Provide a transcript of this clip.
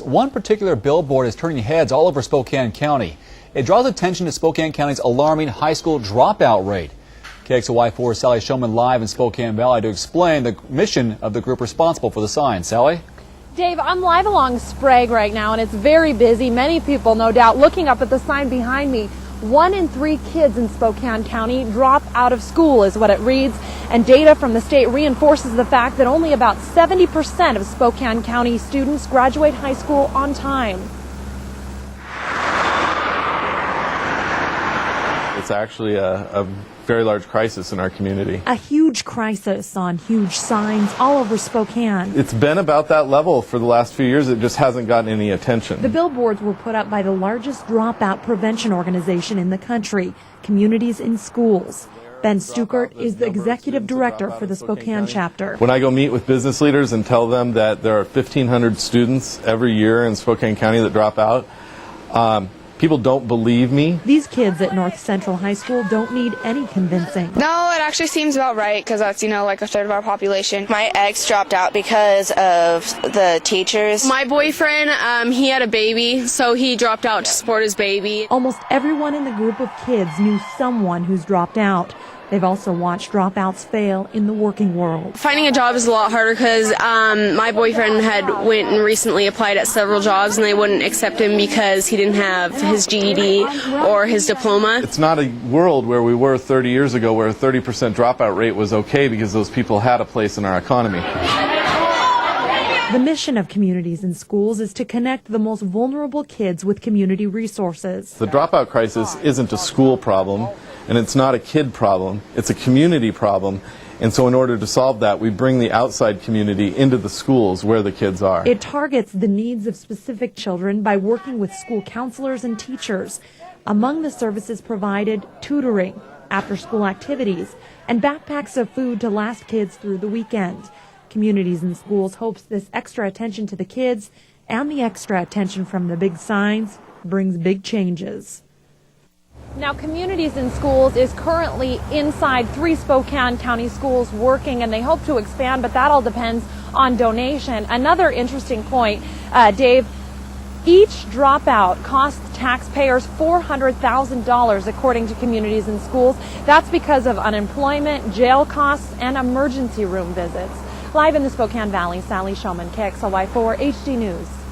One particular billboard is turning heads all over Spokane County. It draws attention to Spokane County's alarming high school dropout rate. KXLY4's Sally Showman live in Spokane Valley to explain the mission of the group responsible for the sign. Sally? Dave, I'm live along Sprague right now, and it's very busy. Many people, no doubt, looking up at the sign behind me. 1 in 3 kids in Spokane County drop out of school is what it reads, and data from the state reinforces the fact that only about 70% of Spokane County students graduate high school on time. It's actually a very large crisis in our community. A huge crisis on huge signs all over Spokane. It's been about that level for the last few years. It just hasn't gotten any attention. The billboards were put up by the largest dropout prevention organization in the country, Communities in Schools. Ben Stuckert is the executive director for the Spokane chapter. When I go meet with business leaders and tell them that there are 1,500 students every year in Spokane County that drop out, people don't believe me. These kids at North Central High School don't need any convincing. No, it actually seems about right because that's, like a third of our population. My ex dropped out because of the teachers. My boyfriend, he had a baby, so he dropped out to support his baby. Almost everyone in the group of kids knew someone who's dropped out. They've also watched dropouts fail in the working world. Finding a job is a lot harder because my boyfriend had went and recently applied at several jobs and they wouldn't accept him because he didn't have his GED or his diploma. It's not a world where we were 30 years ago where a 30% dropout rate was okay because those people had a place in our economy. The mission of Communities in Schools is to connect the most vulnerable kids with community resources. The dropout crisis isn't a school problem, and it's not a kid problem. It's a community problem. And so in order to solve that, we bring the outside community into the schools where the kids are. It targets the needs of specific children by working with school counselors and teachers. Among the services provided, tutoring, after-school activities, and backpacks of food to last kids through the weekend. Communities in Schools hopes this extra attention to the kids and the extra attention from the big signs brings big changes. Now, Communities in Schools is currently inside 3 Spokane County schools working, and they hope to expand, but that all depends on donation. Another interesting point, Dave, each dropout costs taxpayers $400,000 according to Communities in Schools. That's because of unemployment, jail costs, and emergency room visits. Live in the Spokane Valley, Sally Showman, KXLY4 HD News.